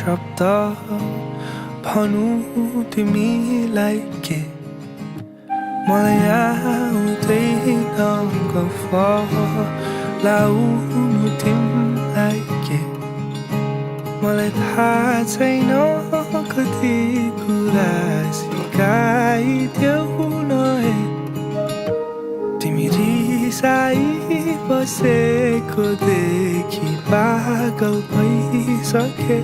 शब्द भनौँ तिमीलाई के मलाई आउँदैन गफलाउनु तिमीलाई के मलाई थाहा छैन कति कुरा सिकाइदेऊ न तिमी रिसाई बसेको देखि पागल भइसके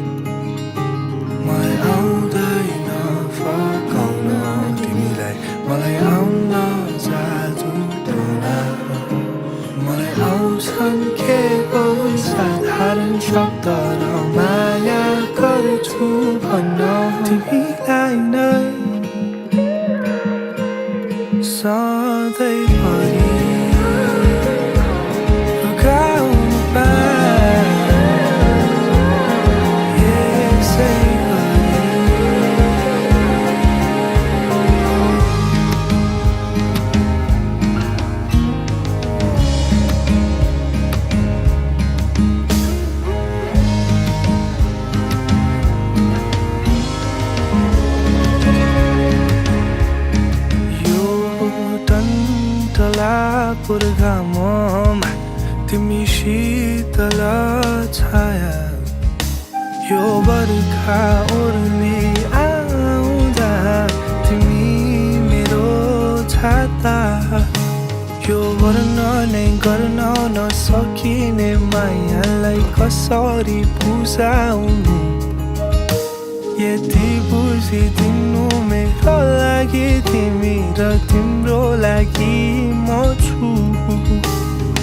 मलाई आउँदैन फकाउन तिमीलाई मलाई आउन जादु टोना मलाई आउँछन् केवल साधारण शब्द र माया गर्छु भन्न तिमीलाई नै सधैँभरि पुर्गाममा तिमी शीतल छाया यो बर्खा ओर्ली आउँदा तिमी मेरो छाता यो वर्णनै गर्न नसकिने मायालाई कसरी बुझाउनु यति बुझिदिनु मेरो लागि तिमी र तिम्रो लागि म छु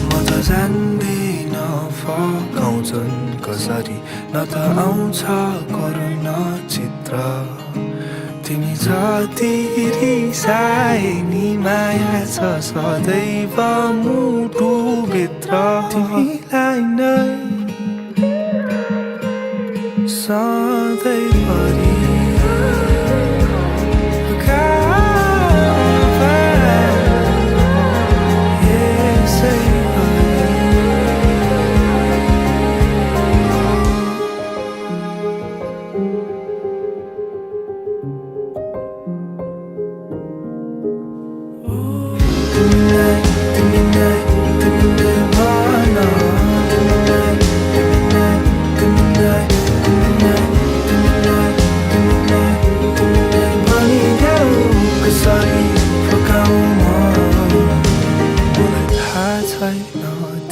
म त जान्दिन फकाउँछन् कसरी न त आउँछ करुणा चित्र तिमी जति रिसाए नि माया छ सदैव मुटुभित्र तिमीलाई नै सधैँभरि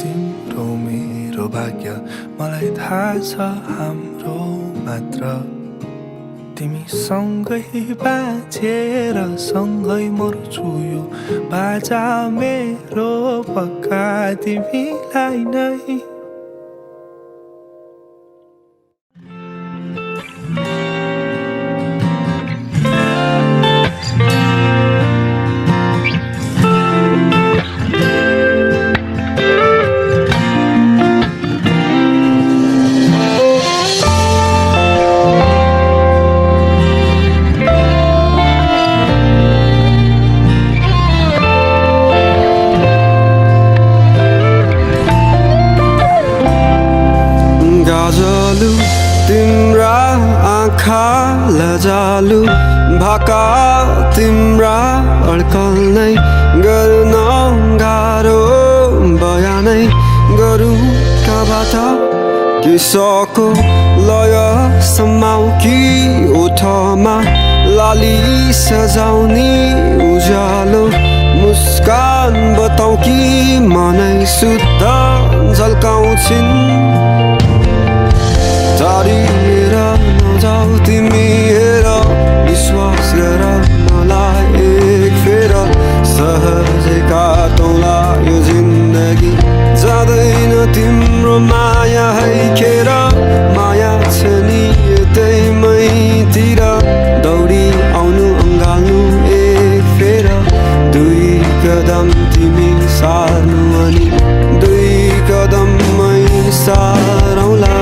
तिम्रो मेरो भाग्य मलाई थाहा छ हाम्रो मात्र तिमी सँगै बाँचेर सँगै मर्छु यो बाजा मेरो पक्का तिमीलाई नै तिम्रा आँखा लजालु भाका तिम्रा अड्कल नै गर्न गाह्रो बयानै गरौँ कबाट किसको लय समाउ कि ओठमा लाली सजाउने उज्यालो मुस्कान बताउ कि मनै शुद्ध झल्काउँछिन् टाढिएर नजाऊ तिमी हेर विश्वास गर मलाई एक फेर सहजै काटौँला यो जिन्दगी जाँदैन तिम्रो माया है खेर माया छ नि यतै मैतिर दौडी आउनु अँगाल्नु एक फेर दुई कदम तिमी सार्नु अनि दुई कदममै सारौँला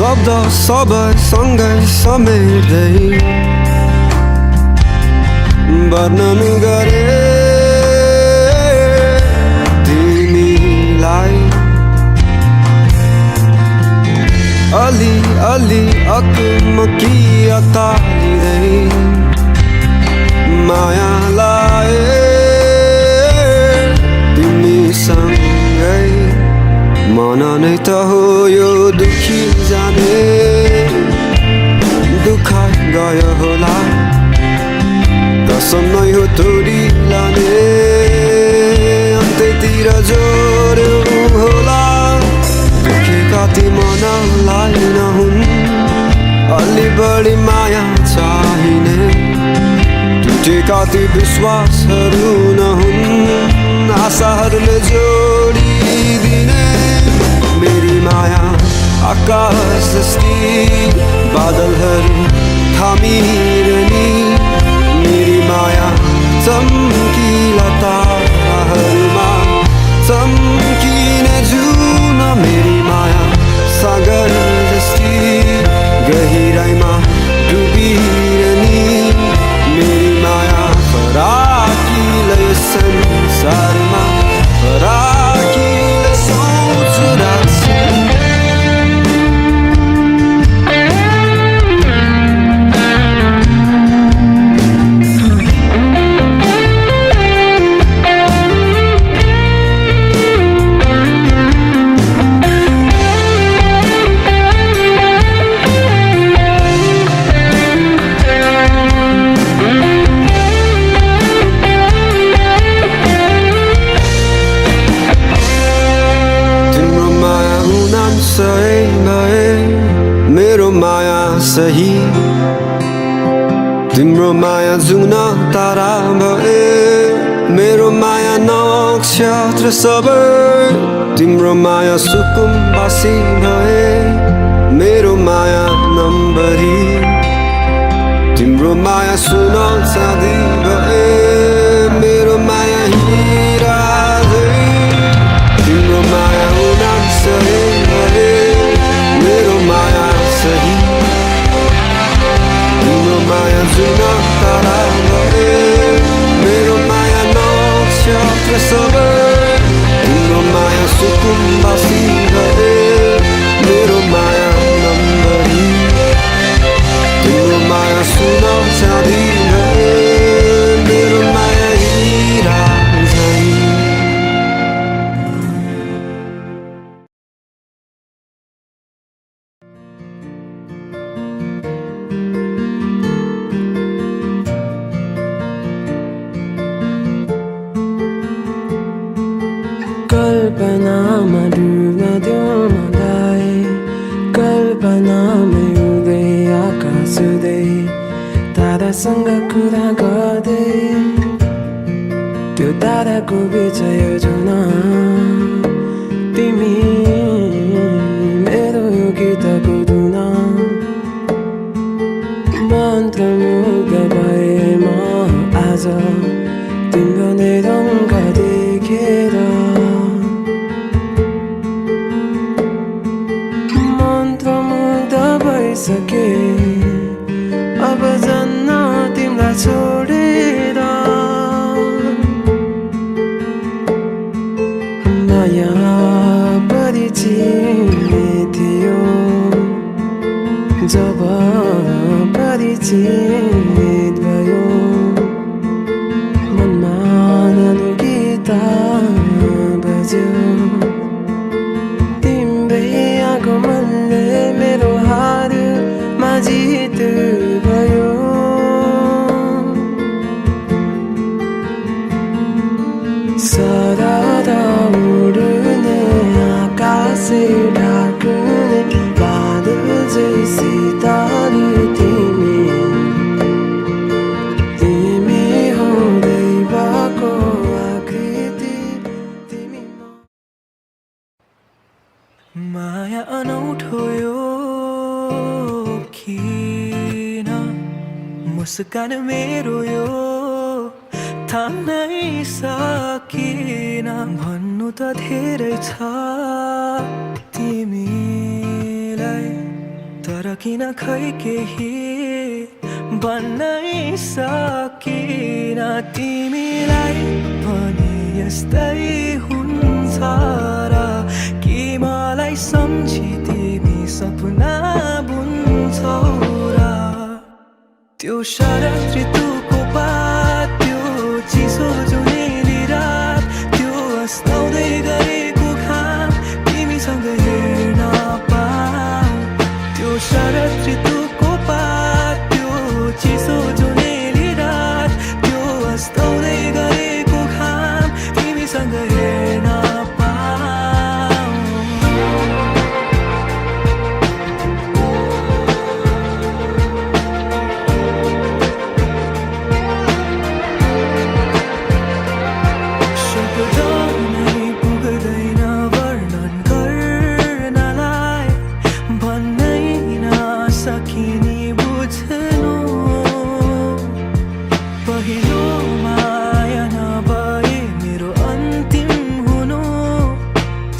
शब्द सबैसँगै समेट्दै वर्णन गरे तिमीलाई अलि अलि अकमकी अतालिँदै माया लाए तिमीसँगै मन नै त हो यो दुखी जाने दुःख गयो होला कसम नै हो तोडी लाने अन्त्यतिर जोड्यो होला दुखेका ती मनलाई नहुन् अलि बढी माया चाहिने टुटेका ती विश्वासहरू नहुन् आशाहरूले जोडिदिने मेरी माया आकाश जस्ती बादलहरू थामिरहने मेरी माया चम्किला ताराहरूमा चम्किने जुन मेरी माया सागर जस्ती गहिराइमा डुबिरहने मेरी माया फराकिलो यो संसारमा फराकिलो सोच राख्छ मेरो माया सही तिम्रो माया जुन तारा भए मेरो माया नक्षत्र सबै तिम्रो माया सुकुम्बासी भए मेरो माया नम्बरी तिम्रो माया सुन चाँदी भए मेरो माया हिरा तिम्रो माया उडान सही भए मेरो माया सही तिम्रो माया जुन तारा भए मेरो माया नक्षत्र सबै तिम्रो माया सुकुम्बासी भए मेरो माया नम्बरी तिम्रो माया सुन चाँदी भए मेरो माया हिरा झै कल्पनामा डुब्न देऊ मलाई कल्पनामै उड्दै आकाश हुँदै तारासँग कुरा गर्दै त्यो ताराको बिच योजना तिमी मेरो यो गीतको धुन मन्त्रमुग्ध भए म आज तिम्रो नै रङ्ग देखेर सके अब जन्न तिमीलाई छोडेर माया परिचित थियो जब परिचित भयो मनमा नानो गीत बज्यो तिम्रै आगमनले मेरो हार जित भयो सरर उड्ने आकाश ढाक्ने बादल जैसी तारी तिमी हो दैवको आकृति तिमी माया अनौठो यो मुस्कान मेरो यो थाम्नै सकिन भन्नु त धेरै छ तिमीलाई किन खै केही भन्नै सकिन तिमीलाई भने यस्तै हुन्छ र कि मलाई सम्झी तिमी सपना बुन्छौ र त्यो शरद ऋतुको पात त्यो चिसो जुनेली रात त्यो अस्ताउँदै गरेको घाम तिमीसँग हेर्न पाऊँ त्यो शरद ऋतुको पात त्यो चिसो जुनेली रात त्यो अस्ताउँदै गरेको घाम तिमीसँग हेर्न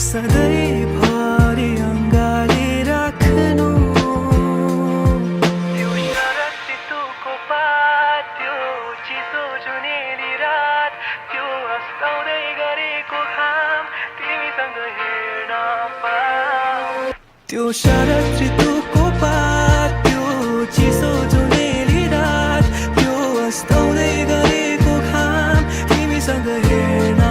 सधैँभरि अङ्गाले राख्नु त्यो शरद ऋतुको पात त्यो चिसो जुनेली रात त्यो अस्ताउँदै गरेको घाम तिमीसँग हेर्न पाऊँ त्यो शरद ऋतुको पात त्यो चिसो जुनेली रात त्यो अस्ताउँदै गरेको घाम तिमीसँग हेर्न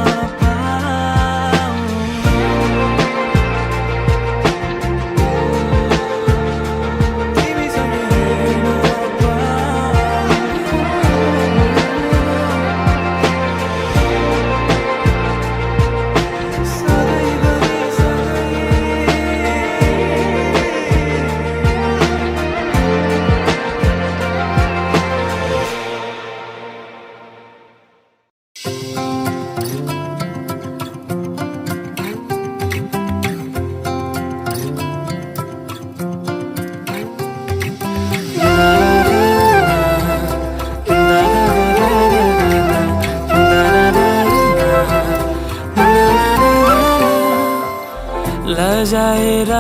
लजाएर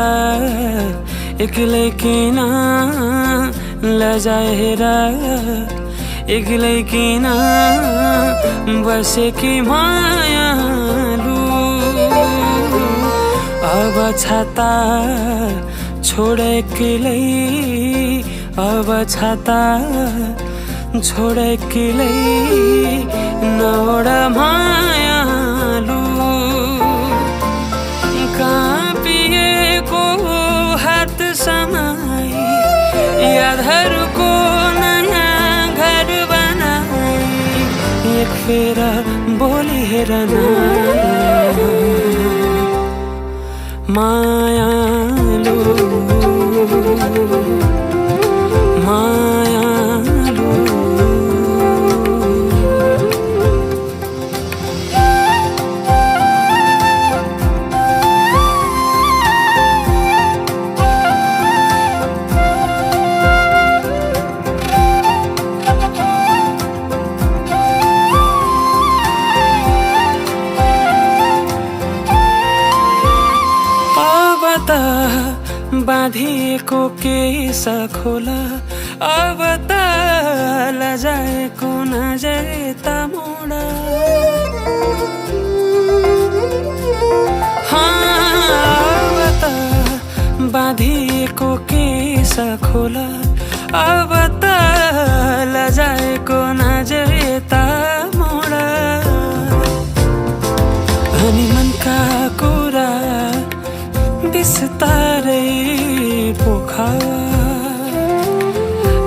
एक्लै किन लजाएर एक्लै किन बसेकी मायालु अब छाता छोड एक्लै अब छाता छोड एक्लै नौड मायालु काँपिएको हात समाई यादहरूको नयाँ घर बनाई एक फेर बोली हेर न मायालु मायालु बाँधिएको केस खोला अब त लजाएको नजर मोडा अब त बाँधिएको केस खोला अब त लजाएको नजर मोडा अनि मनका कुरा बिस्तारै पोखरा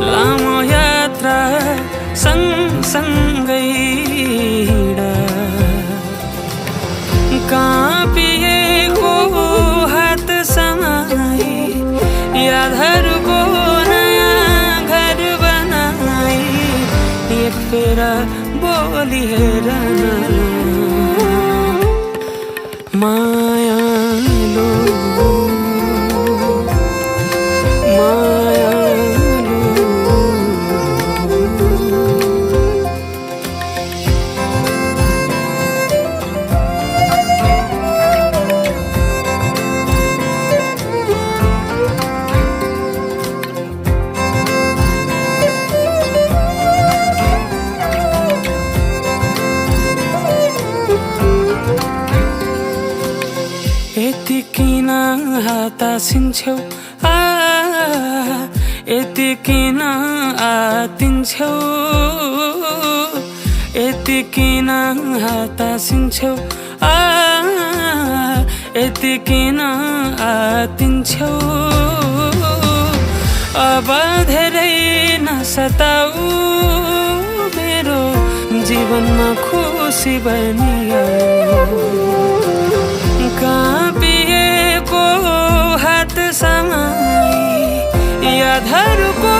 लामो यात्रा सँगसँगै काँपिएको हात समाई यादहरूको नयाँ घर बनाई एक फेर बोली हेर मायालु किन हतासिन्छौ यति किन आतिन्छौ यति किन हतासिन्छौ यति किन आतिन्छौ अब धेरै नसताऊ मेरो जीवनमा खुसी बनियो काँपिएको हात समाई यादहरूको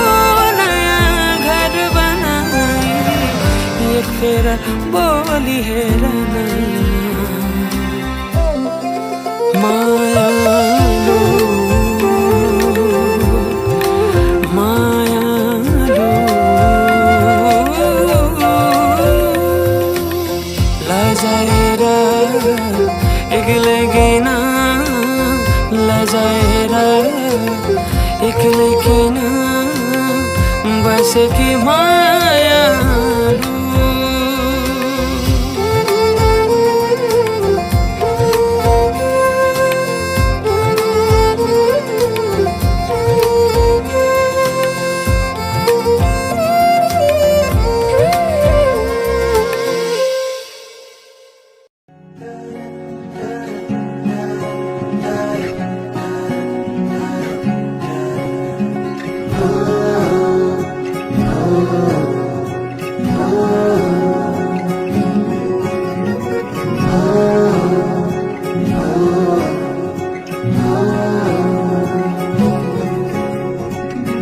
नयाँ घर बनाई एक फेर बोली हेर मायालु मायालु लजाएर एक्लै किन लजाएर एक्लै किन बसेकी मायालु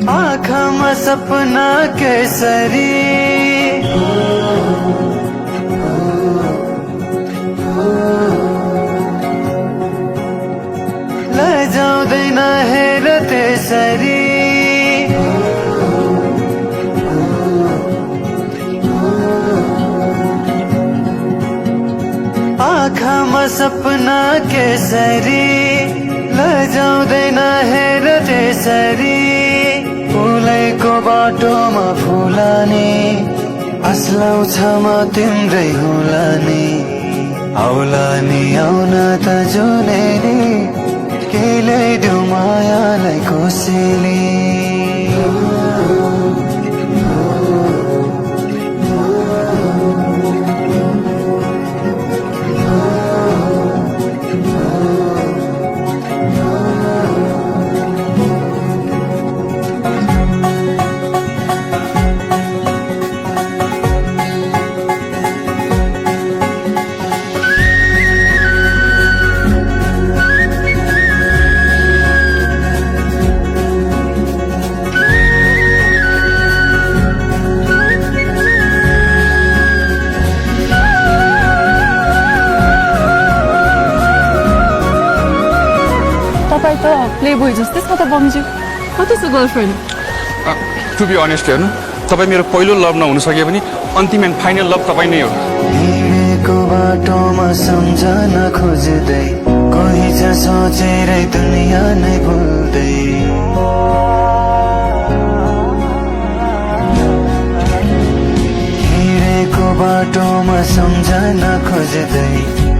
आँखामा सपना केसरी लजाउँदैन हेर त्यसरी आँखामा सपना केसरी लजाउँदैन हेर त्यसरी फुलैको बाटोमा फुलानी असलाउँछ म तिम्रै होला नि आउला नि आउन त जुनेली के ल्याइदेऊ मायालाई कोसेली तपाईँ त प्लेबोय जस्तै छ त बमजी कति छ गर्लफ्रेन्ड टु बी अनेस्ट हेर्नु तपाईँ मेरो पहिलो लभ नहुन सके पनि अन्तिम एन्ड फाइनल लभ तपाईँ नै हो हिँडेको बाटोमा सम्झन खोज्दै कोही छ सोचेरै दुनियाँ नै भुल्दै हिँडेको बाटोमा सम्झन खोज्दै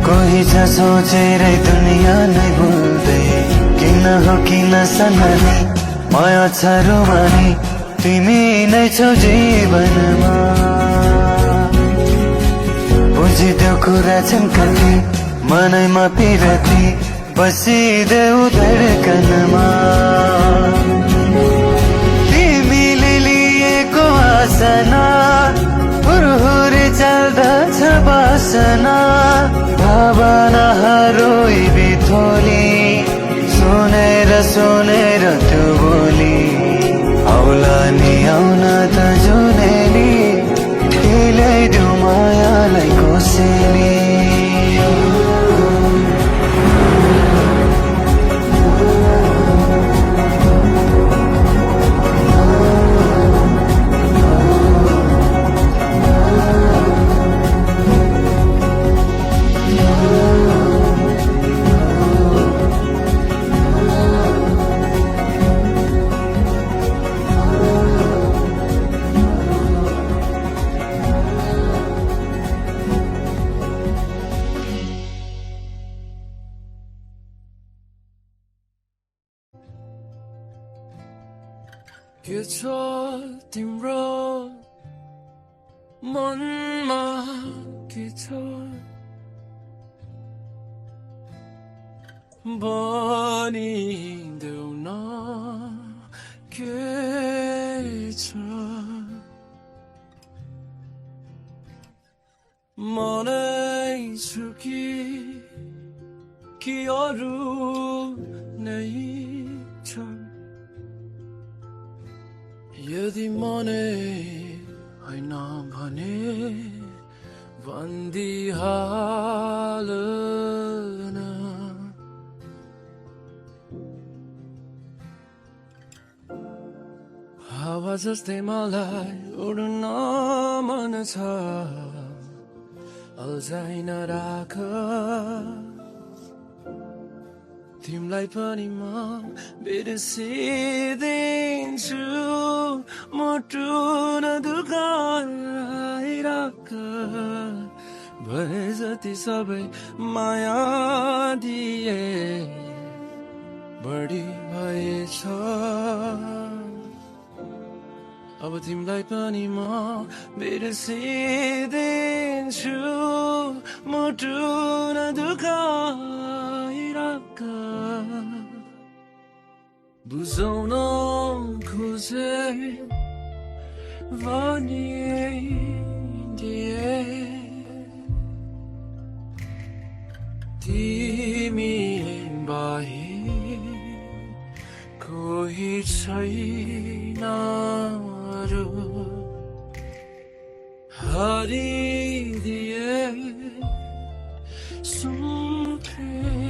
कोही छ सोचेरै दुनियाँ नै भुल्दै किन हो किन सननी माया छ रोमानी तिमी नै छौ जीवनमा बुझिदेऊ कुरा छन् कति मनैमा पिरती बसिदेऊ धडकनमा तिमीले लिएको आसना हुरहुरी चल्दछ बासना भावनाहरू बिथोली सुनेर त्यो बोली आउला नि आउन त जुनेली के ल्याइदेऊ मायालाई कोसेली के छ तिम्रो मनमा के छ भनिदेऊ न के छ मनै छु कि अरू नै छ यदि मनै होइन भने भन्दिहालन हावा जस्तै मलाई उड्न मन छ अल्झाइ नराख तिमलाई पनि म बिर्सिदिन्छु मुटु नदुखाइराख भए जति सबै माया दिए बढी भएछ अब तिमलाई पनि म बिर्सिदिन्छु मुटु नदुखाइराख बुझाउन खोजे भनिदिए तिमी बाहेक कोही छैन हरिदिए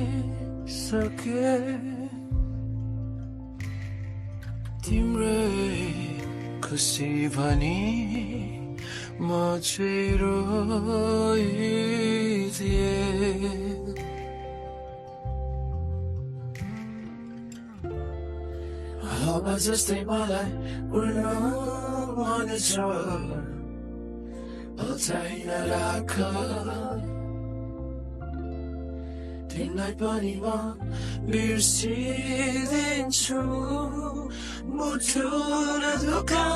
सुम्पिसके तिम्रै खुसी भनी म चाहिँ रोइदिए हावा जस्तै मलाई उड्न मन छ अल्झाइ नराख तिमीलाई पनि म बिर्सिदिन्छु मुटु नदुखाइराख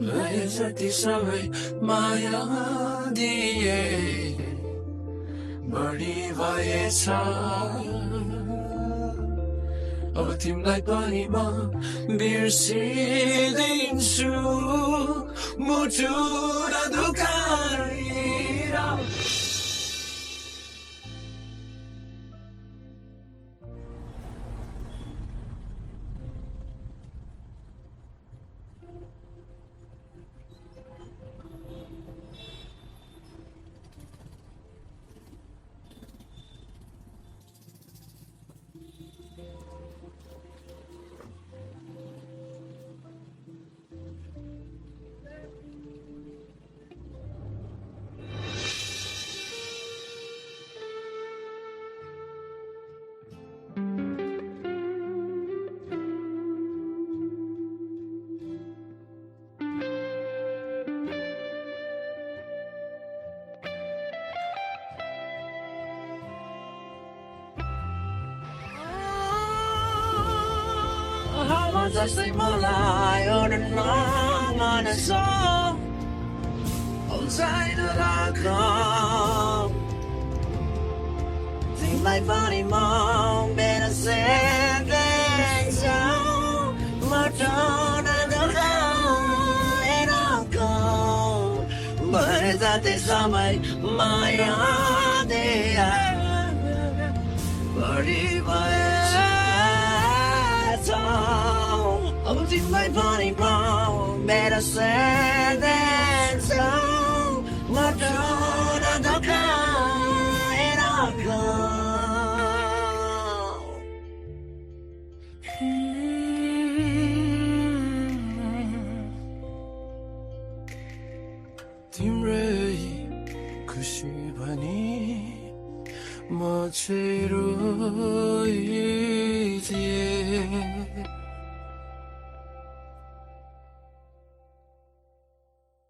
भए जति सबै माया दिए बढी भएछ अब तिमीलाई पनि म बिर्सिदिन्छु मुटु नदुखाइराख हावा जस्तै मलाई उड्न मन छ अल्झाइ नराख तिमीलाई पनि म बिर्सिदिन्छु मुटु नदुखाइराख भए जति समय माया दिए बढी भएछ अब तिमीलाई पनि म बिर्सिदिन्छु मुटु नदुखाइराख तिम्रै खुसी भनी म चाहिँ रोइदिए